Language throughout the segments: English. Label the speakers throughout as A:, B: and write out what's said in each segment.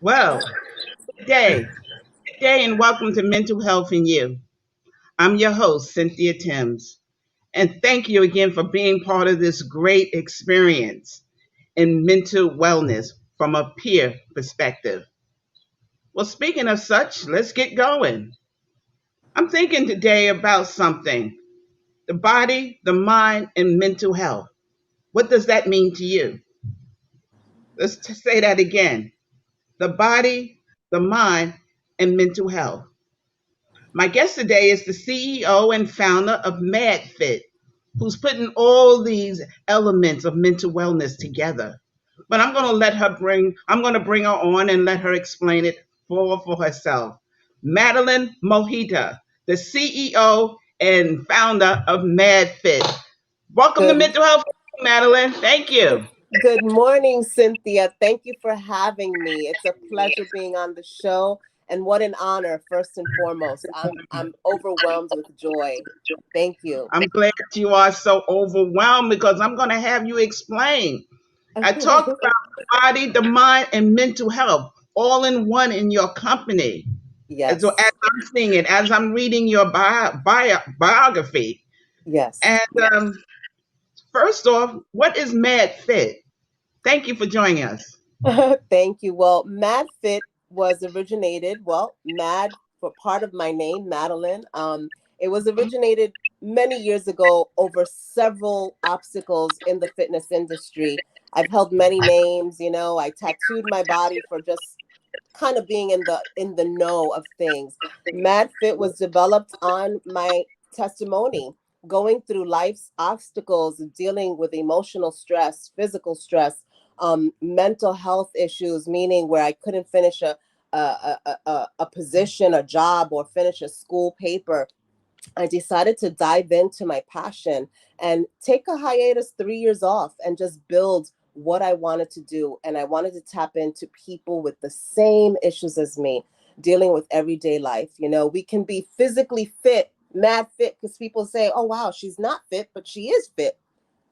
A: Well, good day. Good day and welcome to Mental Health and You. I'm your host, Cynthia Timms. And thank you again for being part of this great experience in mental wellness from a peer perspective. Well, speaking of such, let's get going. I'm thinking today about something: the body, the mind, and mental health. What does that mean to you? Say that again: the body, the mind, and mental health. My guest today is the CEO and founder of MadFit, who's putting all these elements of mental wellness together. But I'm going to bring her on and let her explain it for herself. Madelyn Montijo, the CEO and founder of MadFit. Welcome to
B: Good,
A: Mental Health, Madelyn. Thank you.
B: good morning, Cynthia. Thank you for having me. It's a pleasure being on the show, and what an honor, first and foremost. I'm overwhelmed with joy. Thank you.
A: I'm glad you are so overwhelmed because I'm going to have you explain. I talked about the body, the mind, and mental health all in one in your company. And so as
B: Yes,
A: I'm seeing it, as I'm reading your biography,
B: yes.
A: and first off, what is MadFit? Thank you for joining us.
B: Thank you. Well, MadFit was originated, Mad for part of my name, Madeline. It was originated many years ago over several obstacles in the fitness industry. I've held many names, I tattooed my body for just kind of being in the know of things. MadFit was developed on my testimony, going through life's obstacles, dealing with emotional stress, physical stress, mental health issues, meaning where I couldn't finish a position, a job, or finish a school paper. I decided to dive into my passion and take a hiatus, 3 years off, and just build what I wanted to do. And I wanted to tap into people with the same issues as me, dealing with everyday life. We can be physically fit, mad fit, because people say, oh, wow, she's not fit, but she is fit.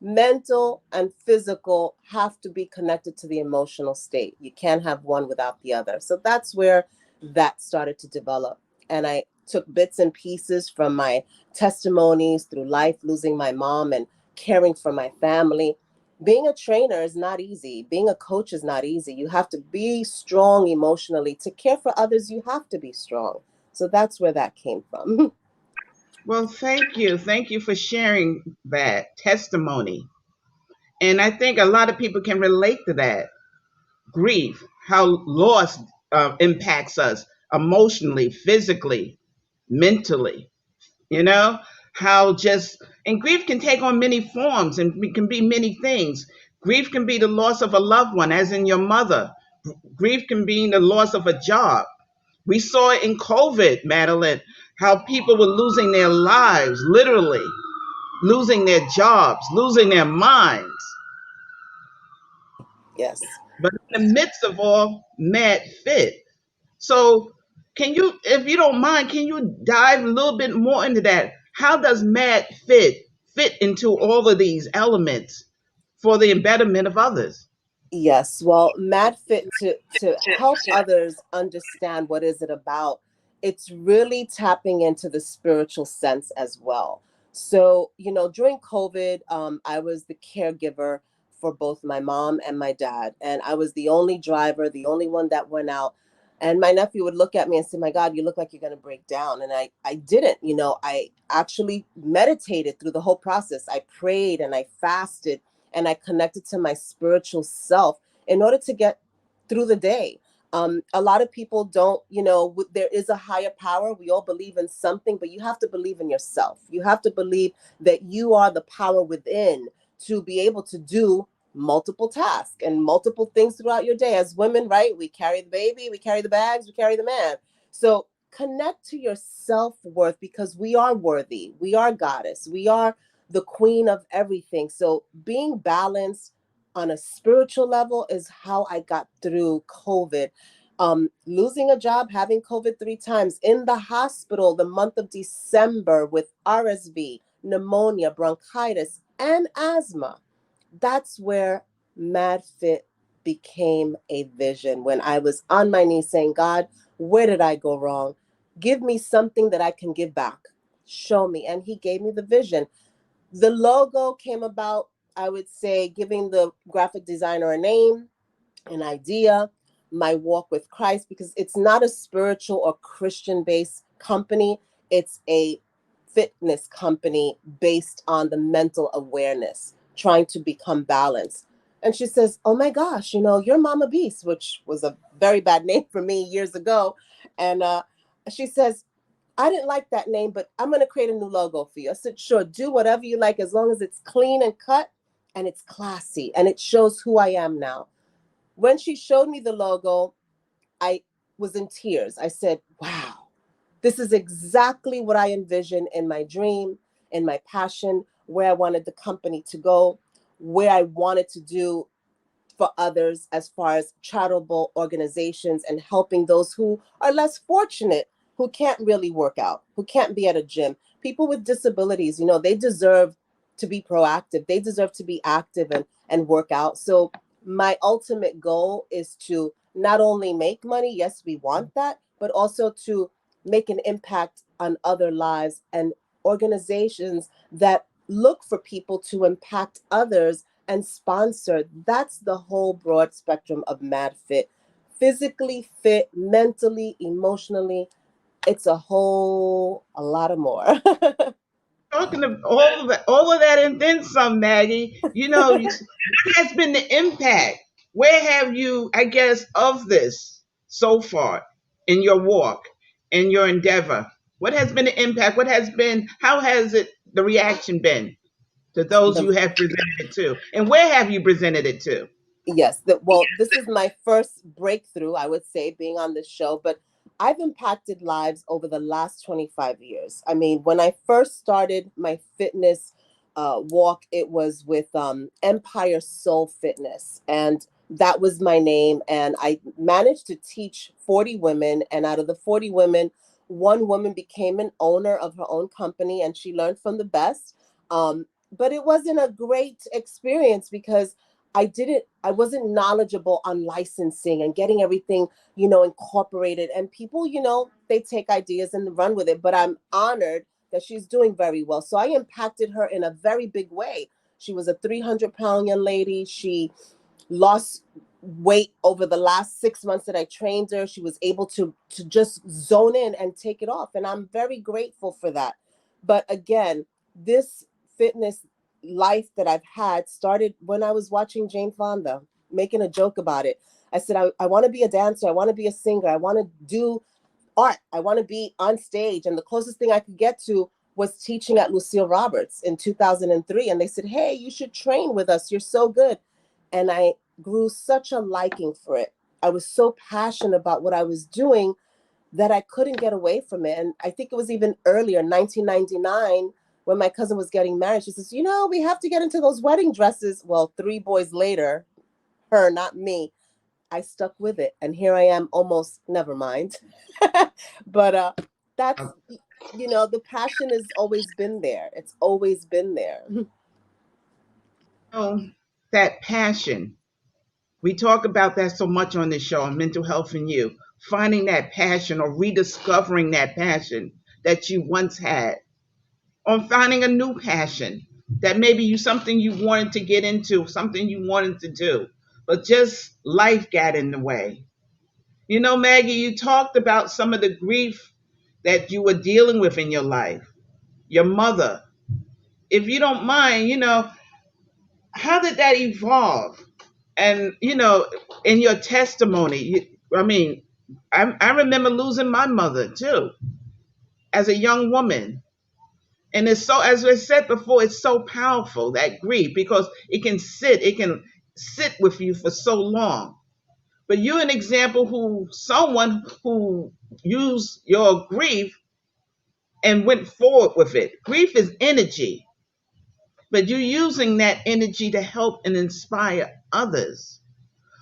B: Mental and physical have to be connected to the emotional state. You can't have one without the other. So that's where that started to develop. And I took bits and pieces from my testimonies through life, losing my mom and caring for my family. Being a trainer is not easy. Being a coach is not easy. You have to be strong emotionally. To care for others, you have to be strong. So that's where that came from.
A: Well, thank you. Thank you for sharing that testimony. And I think a lot of people can relate to that. Grief, how loss impacts us emotionally, physically, mentally, you know, how just, and grief can take on many forms and it can be many things. Grief can be the loss of a loved one, as in your mother. Grief can be the loss of a job. We saw it in COVID, Madeline, how people were losing their lives, literally losing their jobs, losing their minds.
B: Yes.
A: But in the midst of all, Mad Fit. So, can you, if you don't mind, can you dive a little bit more into that? How does Mad fit into all of these elements for the betterment of others?
B: Yes, well, MadFit to help others understand what is it about. It's really tapping into the spiritual sense as well. So, during COVID, I was the caregiver for both my mom and my dad, and I was the only driver, the only one that went out. And my nephew would look at me and say, "My God, you look like you're going to break down." And I didn't. I actually meditated through the whole process. I prayed and I fasted and I connected to my spiritual self in order to get through the day. A lot of people don't, there is a higher power. We all believe in something, but you have to believe in yourself. You have to believe that you are the power within to be able to do multiple tasks and multiple things throughout your day. As women, right? We carry the baby, we carry the bags, we carry the man. So connect to your self-worth because we are worthy. We are goddess. We are the queen of everything. So being balanced on a spiritual level is how I got through COVID. Losing a job, having COVID 3 times in the hospital the month of December with RSV, pneumonia, bronchitis, and asthma. That's where MadFit became a vision. When I was on my knees saying, God, where did I go wrong? Give me something that I can give back. Show me. And he gave me the vision. The logo came about, I would say, giving the graphic designer a name, an idea, my walk with Christ, because it's not a spiritual or Christian based company. It's a fitness company based on the mental awareness, trying to become balanced. And she says, oh my gosh, you're Mama Beast, which was a very bad name for me years ago. And she says, I didn't like that name, but I'm going to create a new logo for you. I said, sure, do whatever you like as long as it's clean and cut and it's classy and it shows who I am now. When she showed me the logo, I was in tears. I said, wow, this is exactly what I envisioned in my dream, in my passion, where I wanted the company to go, where I wanted to do for others as far as charitable organizations and helping those who are less fortunate, who can't really work out, who can't be at a gym. People with disabilities, they deserve to be proactive. They deserve to be active and work out. So my ultimate goal is to not only make money, yes, we want that, but also to make an impact on other lives and organizations that look for people to impact others and sponsor. That's the whole broad spectrum of MadFit. Physically fit, mentally, emotionally. It's a lot of more.
A: Talking of all of that and then some, Maggie. What has been the impact? Where have you, I guess, of this so far in your walk, in your endeavor? What has been the impact? How has the reaction been to those you
B: the
A: have presented it to? And where have you presented it to?
B: Yes, this is my first breakthrough, I would say, being on this show, but I've impacted lives over the last 25 years. I mean, when I first started my fitness walk, it was with Empire Soul Fitness, and that was my name. And I managed to teach 40 women, and out of the 40 women, one woman became an owner of her own company, and she learned from the best. But it wasn't a great experience because I wasn't knowledgeable on licensing and getting everything, incorporated. And people, they take ideas and run with it. But I'm honored that she's doing very well. So I impacted her in a very big way. She was a 300-pound young lady. She lost weight over the last 6 months that I trained her. She was able to just zone in and take it off. And I'm very grateful for that. But again, this fitness life that I've had started when I was watching Jane Fonda, making a joke about it. I said, I want to be a dancer. I want to be a singer. I want to do art. I want to be on stage. And the closest thing I could get to was teaching at Lucille Roberts in 2003. And they said, hey, you should train with us. You're so good. And I grew such a liking for it. I was so passionate about what I was doing that I couldn't get away from it. And I think it was even earlier, 1999, when my cousin was getting married. She says, we have to get into those wedding dresses. Well, 3 boys later, her, not me, I stuck with it. And here I am almost, never mind. But that's, the passion has always been there. It's always been there.
A: Oh, that passion. We talk about that so much on this show on mental health and you. Finding that passion or rediscovering that passion that you once had, or finding a new passion that maybe something you wanted to get into, something you wanted to do, but just life got in the way. Maggie, you talked about some of the grief that you were dealing with in your life, your mother. If you don't mind, how did that evolve? And, in your testimony, I mean, I remember losing my mother too as a young woman. And it's so, as I said before, it's so powerful, that grief, because it can sit with you for so long. But you're an example someone who used your grief and went forward with it. Grief is energy, but you're using that energy to help and inspire others.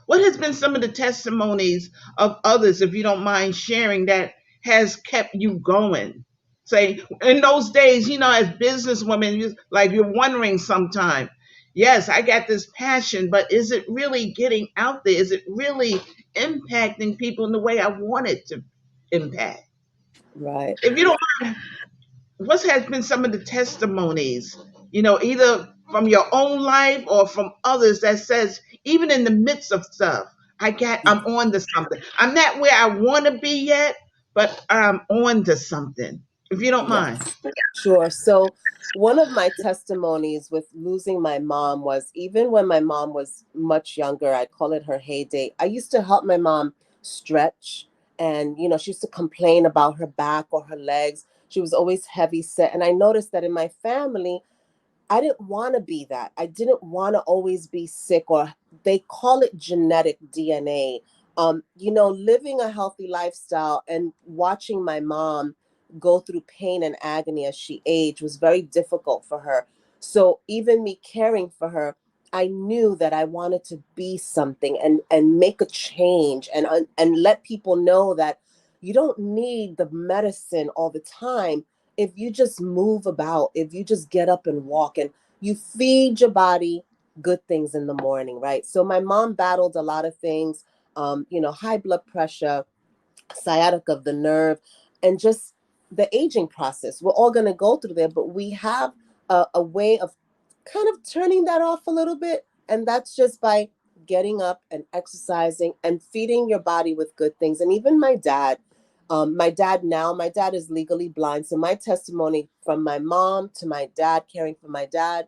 A: What has been some of the testimonies of others, if you don't mind sharing, that has kept you going? Say, in those days, as businesswomen, like you're wondering sometime, yes, I got this passion, but is it really getting out there? Is it really impacting people in the way I want it to impact?
B: Right.
A: If you don't mind, what has been some of the testimonies, either from your own life or from others that says, even in the midst of stuff, I'm on to something. I'm not where I want to be yet, but I'm on to something. If you don't mind.
B: Yes, sure. So, one of my testimonies with losing my mom was even when my mom was much younger, I'd call it her heyday. I used to help my mom stretch, and she used to complain about her back or her legs. She was always heavy set. And I noticed that in my family, I didn't want to be that. I didn't want to always be sick, or they call it genetic DNA. Living a healthy lifestyle and watching my mom go through pain and agony as she aged was very difficult for her. So even me caring for her, I knew that I wanted to be something and make a change and let people know that you don't need the medicine all the time if you just move about, if you just get up and walk and you feed your body good things in the morning, right? So my mom battled a lot of things, high blood pressure, sciatic of the nerve, and just the aging process. We're all going to go through there, but we have a way of kind of turning that off a little bit. And that's just by getting up and exercising and feeding your body with good things. And even my dad is legally blind. So my testimony from my mom to my dad, caring for my dad,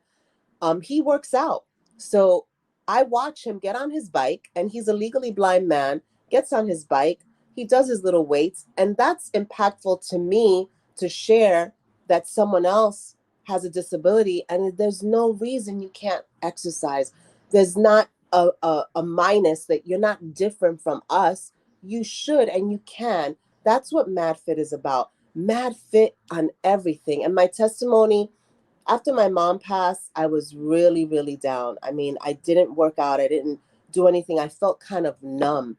B: he works out. So I watch him get on his bike, and he's a legally blind man, gets on his bike, he does his little weights, and that's impactful to me to share that someone else has a disability and there's no reason you can't exercise. There's not a minus that you're not different from us. You should and you can. That's what MadFit is about. MadFit on everything. And my testimony after my mom passed, I was really, really down. I mean, I didn't work out, I didn't do anything. I felt kind of numb,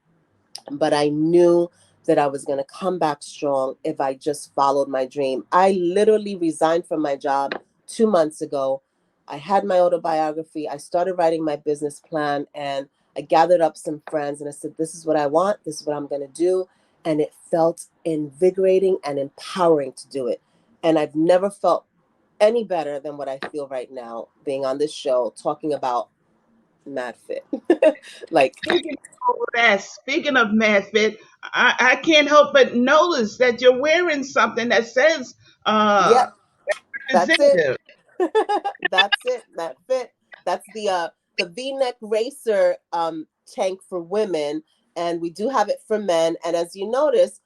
B: but I knew that I was going to come back strong if I just followed my dream. I literally resigned from my job 2 months ago. I had my autobiography. I started writing my business plan, and I gathered up some friends and I said, this is what I want. This is what I'm going to do. And it felt invigorating and empowering to do it. And I've never felt any better than what I feel right now being on this show talking about MadFit. Like,
A: Speaking of MadFit, I can't help but notice that you're wearing something that says uh,
B: yep, that's it.
A: representative.
B: That's it. MadFit. That's the V-neck racer tank for women, and we do have it for men. And as you notice,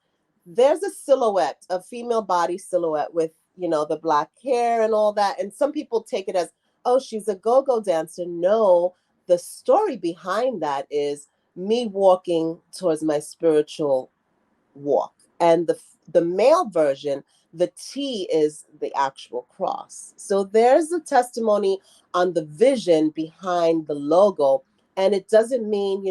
B: there's a silhouette, a female body silhouette with the black hair and all that. And some people take it as, oh, she's a go-go dancer. No, the story behind that is me walking towards my spiritual walk. And the male version, the T is the actual cross. So there's a testimony on the vision behind the logo. And it doesn't mean,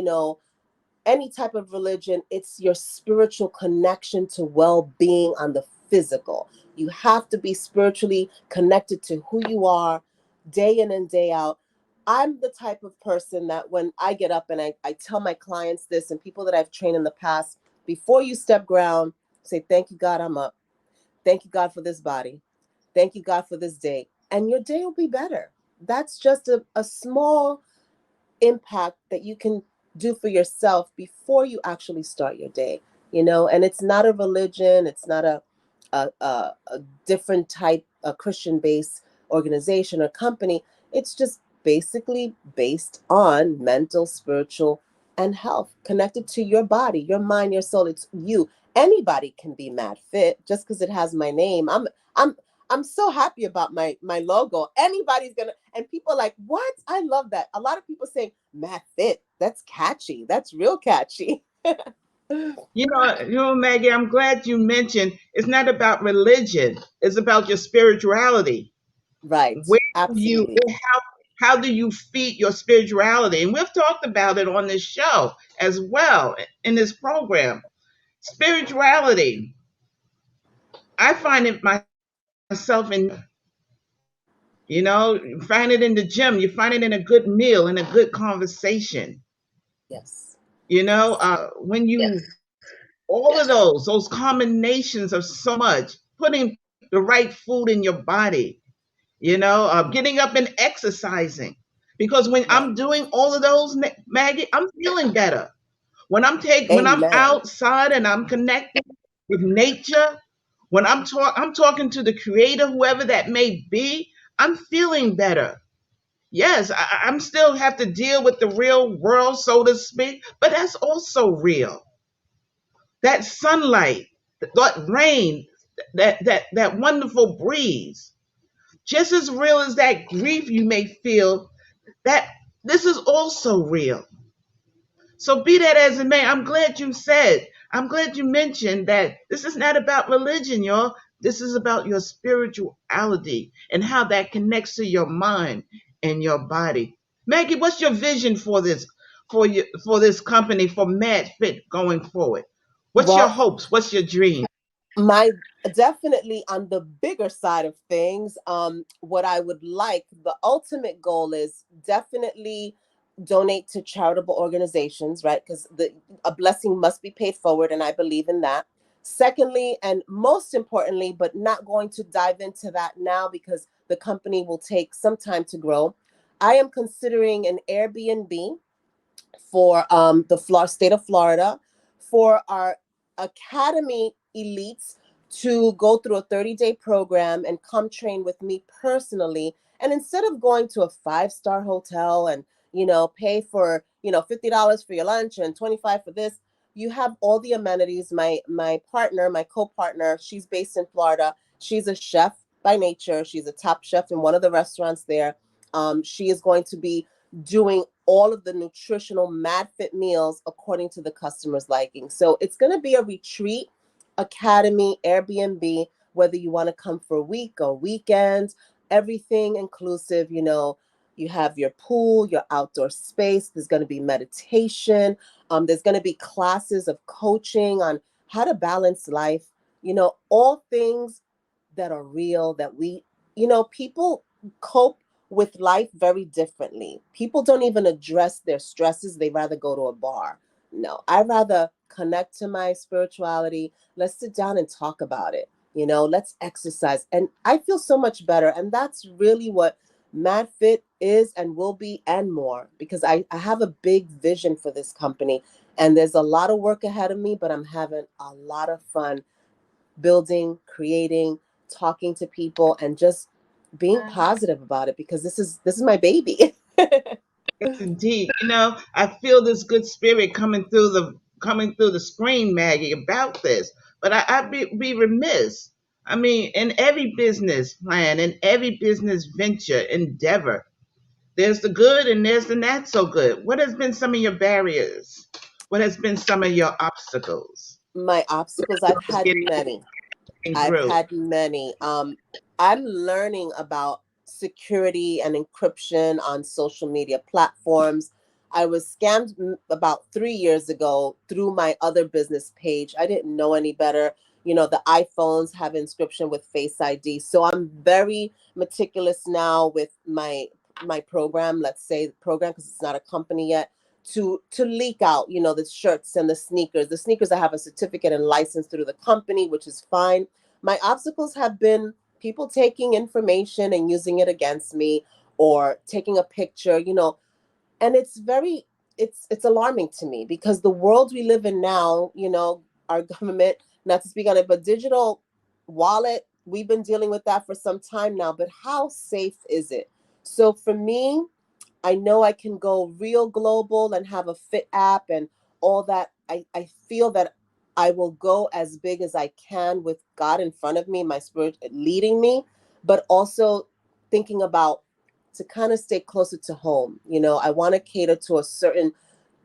B: any type of religion. It's your spiritual connection to well-being on the physical. You have to be spiritually connected to who you are day in and day out. I'm the type of person that when I get up and I tell my clients this and people that I've trained in the past, before you step ground, say, thank you, God, I'm up. Thank you, God, for this body. Thank you, God, for this day. And your day will be better. That's just a small impact that you can do for yourself before you actually start your day, and it's not a religion, it's not a different type, a Christian based organization or company. It's just basically based on mental, spiritual, and health connected to your body, your mind, your soul. It's you. Anybody can be mad fit just because it has my name. I'm so happy about my logo. Anybody's gonna, and people are like, what? I love that. A lot of people say Matt Fit. That's catchy. That's real catchy.
A: Maggie, I'm glad you mentioned it's not about religion. It's about your spirituality.
B: Right.
A: Where do you
B: Absolutely.
A: how do you feed your spirituality? And we've talked about it on this show as well in this program. Spirituality. I find it myself in You find it in the gym. You find it in a good meal, in a good conversation.
B: Yes.
A: When you all of those combinations of so much, putting the right food in your body, getting up and exercising. Because when
B: Right.
A: I'm doing all of those, Maggie, I'm feeling better. When I'm
B: Amen.
A: outside and I'm connecting with nature, when I'm talking to the creator, whoever that may be, I'm feeling better. Yes, I'm still have to deal with the real world, so to speak, but that's also real. That sunlight, that rain, that wonderful breeze, just as real as that grief you may feel, that this is also real. So be that as it may, I'm glad you mentioned that this is not about religion, y'all. This is about your spirituality and how that connects to your mind and your body. Maggie, what's your vision for this company for MadFit going forward? What's your
B: Well,
A: hopes? What's your dream?
B: my definitely on the bigger side of things, what I would like, the ultimate goal is definitely donate to charitable organizations, right? Because the a blessing must be paid forward, and I believe in that. Secondly, and most importantly, but not going to dive into that now because the company will take some time to grow, I am considering an Airbnb for the state of Florida for our academy elites to go through a 30-day program and come train with me personally. And instead of going to a five-star hotel and, pay for, $50 for your lunch and 25 for this, you have all the amenities. My partner, my co-partner, she's based in Florida. She's a chef by nature. She's a top chef in one of the restaurants there. She is going to be doing all of the nutritional MadFit meals according to the customer's liking. So it's going to be a retreat, academy, Airbnb, whether you want to come for a week or weekend, everything inclusive. You have your pool, your outdoor space. There's going to be meditation. There's going to be classes of coaching on how to balance life. All things that are real that people cope with life very differently. People don't even address their stresses. They rather go to a bar. No, I rather connect to my spirituality. Let's sit down and talk about it. Let's exercise. And I feel so much better. And that's really what MadFit is and will be and more because I have a big vision for this company. And there's a lot of work ahead of me, but I'm having a lot of fun building, creating, talking to people, and just being positive about it because this is my baby.
A: Indeed, I feel this good spirit coming through the screen, Maggie, about this. But I'd be remiss. I mean, in every business plan, in every business venture endeavor, there's the good and there's the not so good. What has been some of your barriers? What has been some of your obstacles?
B: My obstacles, I've had many.
A: Getting
B: I've
A: through.
B: had many. I'm learning about security and encryption on social media platforms. I was scammed about 3 years ago through my other business page. I didn't know any better. The iPhones have inscription with Face ID. So I'm very meticulous now with my program, let's say the program because it's not a company yet, to leak out, the shirts and the sneakers. The sneakers I have a certificate and license through the company, which is fine. My obstacles have been people taking information and using it against me or taking a picture, and it's alarming to me because the world we live in now, our government, not to speak on it, but digital wallet, we've been dealing with that for some time now, but how safe is it? So for me, I know I can go real global and have a fit app and all that. I feel that I will go as big as I can with God in front of me, my spirit leading me, but also thinking about to kind of stay closer to home. I want to cater to a certain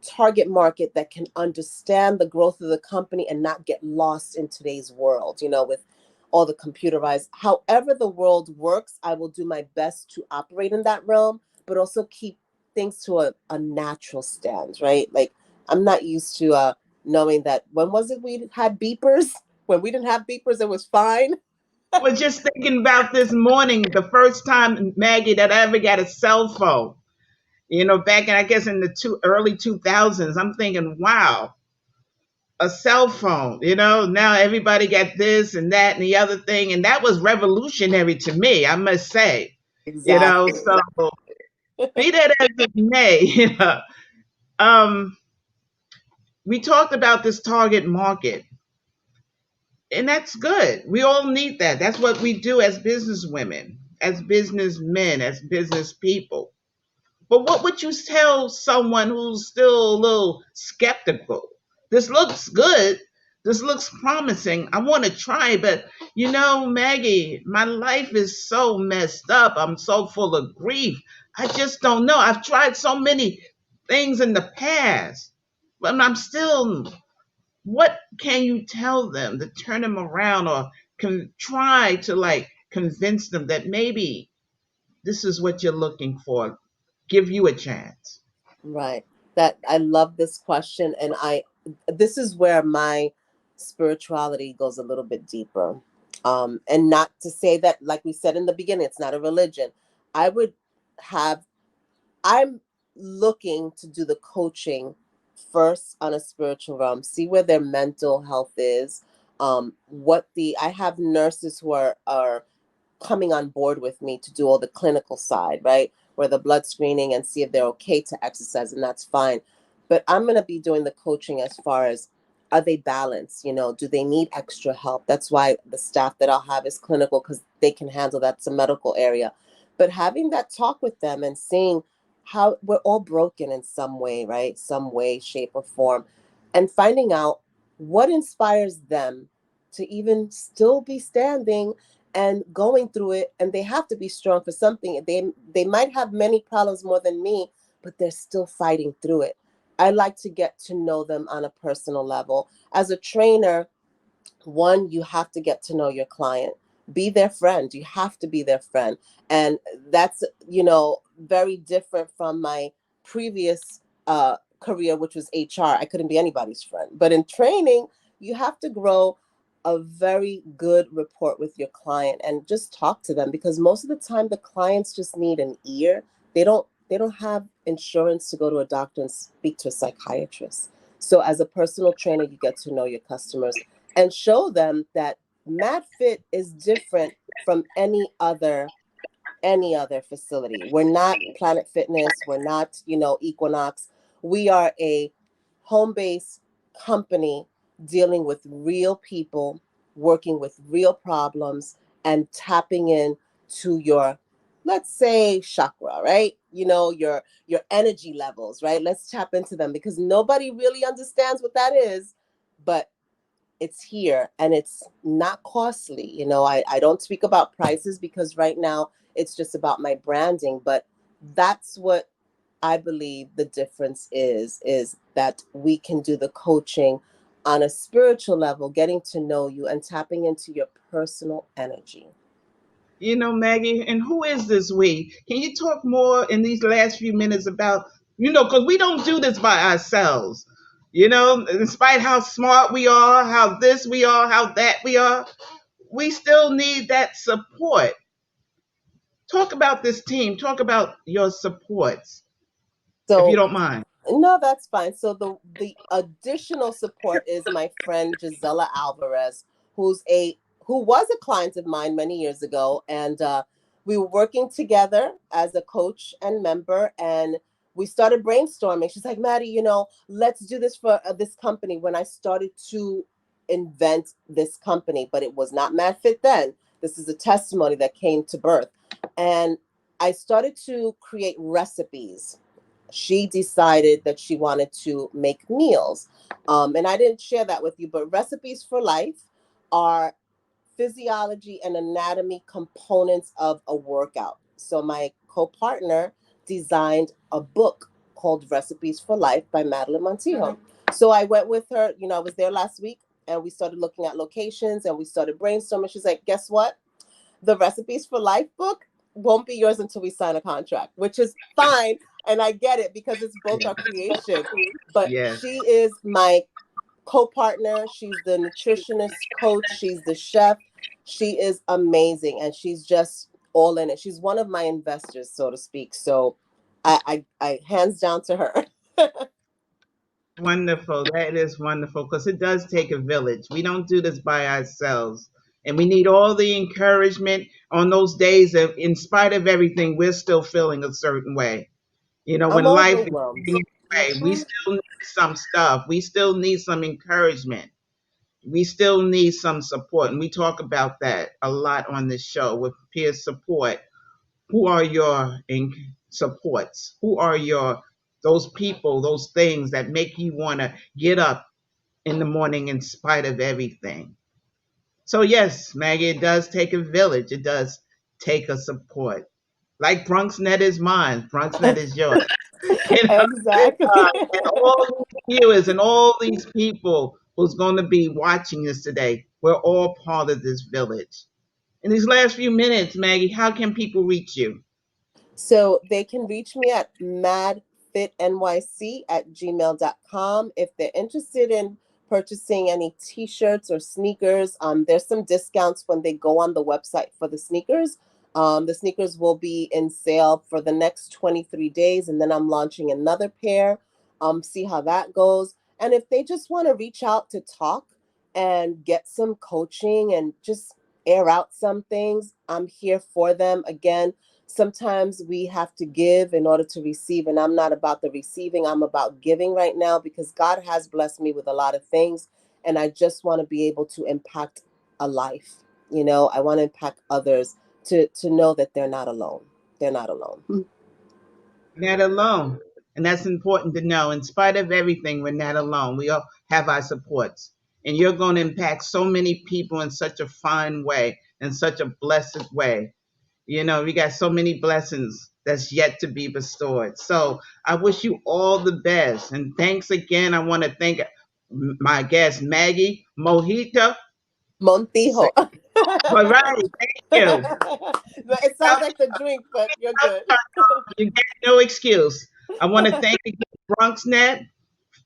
B: target market that can understand the growth of the company and not get lost in today's world, with all the computerized. However, the world works, I will do my best to operate in that realm, but also keep things to a natural stand, right? Like, I'm not used to knowing that when was it we had beepers? When we didn't have beepers, it was fine.
A: Was just thinking about this morning, the first time, Maggie, that I ever got a cell phone. Back in, I guess, in the early 2000s. I'm thinking, wow, a cell phone. Now everybody got this and that and the other thing, and that was revolutionary to me, I must say.
B: Exactly.
A: So be that as it may, um, we talked about this target market, and that's good. We all need that. That's what we do as business women, as businessmen, as business people. But what would you tell someone who's still a little skeptical? This looks good. This looks promising. I want to try, but Maggie, my life is so messed up. I'm so full of grief. I just don't know. I've tried so many things in the past, but I'm still. What can you tell them to turn them around, or can try to like convince them that maybe this is what you're looking for? Give you a chance.
B: Right. That I love this question, and this is where my spirituality goes a little bit deeper. And not to say that, like we said in the beginning, it's not a religion. I would have I'm looking to do the coaching first on a spiritual realm, see where their mental health is. What the I have nurses who are coming on board with me to do all the clinical side, right? Where the blood screening and see if they're okay to exercise, and that's fine. But I'm going to be doing the coaching as far as, are they balanced? Do they need extra help? That's why the staff that I'll have is clinical, because they can handle that's a medical area. But having that talk with them and seeing how we're all broken in some way, right? Some way, shape, or form, and finding out what inspires them to even still be standing and going through it. And they have to be strong for something. They might have many problems more than me, but they're still fighting through it. I like to get to know them on a personal level. As a trainer, one, you have to get to know your client, be their friend. You have to be their friend. And that's, very different from my previous career, which was HR. I couldn't be anybody's friend. But in training, you have to grow a very good rapport with your client and just talk to them, because most of the time the clients just need an ear. They don't have insurance to go to a doctor and speak to a psychiatrist. So as a personal trainer, you get to know your customers and show them that MadFit is different from any other facility. We're not Planet Fitness. We're not, Equinox. We are a home-based company dealing with real people, working with real problems, and tapping in to your, let's say, chakra, right? Your energy levels, right? Let's tap into them, because nobody really understands what that is, but it's here and it's not costly. I don't speak about prices, because right now it's just about my branding, but that's what I believe the difference is that we can do the coaching on a spiritual level, getting to know you and tapping into your personal energy.
A: Maggie, and who is this we? Can you talk more in these last few minutes about, because we don't do this by ourselves. In spite how smart we are, how this we are, how that we are, we still need that support. Talk about this team. Talk about your supports, if you
B: So
A: don't mind.
B: no, that's fine. So the additional support is my friend Gisela Alvarez, who's a who was a client of mine many years ago, and we were working together as a coach and member, and we started brainstorming. She's like, Maddie, let's do this for this company. When I started to invent this company, but it was not MadFit then. This is a testimony that came to birth, and I started to create recipes. She decided that she wanted to make meals. And I didn't share that with you, but Recipes for Life are physiology and anatomy components of a workout. So my co-partner designed a book called Recipes for Life by Madelyn Montijo. So I went with her, I was there last week, and we started looking at locations and we started brainstorming. She's like, guess what? The Recipes for Life book won't be yours until we sign a contract, which is fine. And I get it, because it's both our creation. But
A: Yes.
B: she is my co-partner. She's the nutritionist coach. She's the chef. She is amazing, and she's just all in it. She's one of my investors, so to speak. So I hands down to her.
A: Wonderful. That is wonderful because it does take a village. We don't do this by ourselves. And we need all the encouragement on those days that, in spite of everything, we're still feeling a certain way.
B: I'm
A: When life is
B: overwhelmed.
A: getting away, we
B: Mhm.
A: still need some stuff. We still need some encouragement. We still need some support. And we talk about that a lot on this show with peer support. Who are your supports? Who are your those people, those things that make you want to get up in the morning in spite of everything? So yes, Maggie, it does take a village. It does take a support. Like Bronxnet is mine, Bronxnet is yours. You know,
B: Exactly.
A: and all these viewers and all these people who's going to be watching this today, we're all part of this village. In these last few minutes, Maggie, how can people reach you?
B: So they can reach me at madfitnyc@gmail.com. If they're interested in purchasing any t-shirts or sneakers, there's some discounts when they go on the website for the sneakers. The sneakers will be in sale for the next 23 days, and then I'm launching another pair. See how that goes. And if they just want to reach out to talk and get some coaching and just air out some things, I'm here for them. Again, sometimes we have to give in order to receive, and I'm not about the receiving, I'm about giving right now, because God has blessed me with a lot of things, and I just want to be able to impact a life. I want to impact others to know that they're not alone. They're not alone.
A: Not alone. And that's important to know. In spite of everything, we're not alone. We all have our supports. And you're going to impact so many people in such a fine way, in such a blessed way. We got so many blessings that's yet to be bestowed. So I wish you all the best. And thanks again. I want to thank my guest, Maggie Mojito.
B: Montijo.
A: All right. Thank you.
B: It sounds like the drink, but you're good.
A: You get no excuse. I want to thank you, Bronxnet.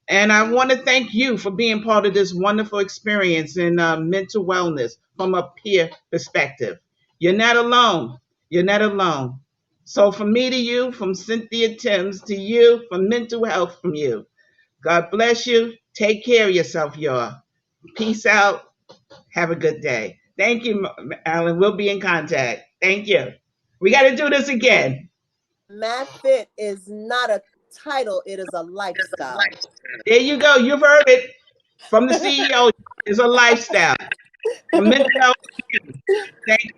A: And I want to thank you for being part of this wonderful experience in mental wellness from a peer perspective. You're not alone. You're not alone. So, from me to you, from Cynthia Timms to you, from mental health from you. God bless you. Take care of yourself, y'all. Peace out. Have a good day. Thank you, Alan. We'll be in contact. Thank you. We got to do this again.
B: MadFit is not a title, it is a lifestyle.
A: There you go. You've heard it from the CEO. It's a lifestyle. From mental health. Thank you.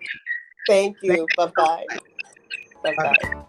B: Thank
A: Thank
B: you. Bye bye. Bye
A: you.
B: bye.
A: Bye-bye.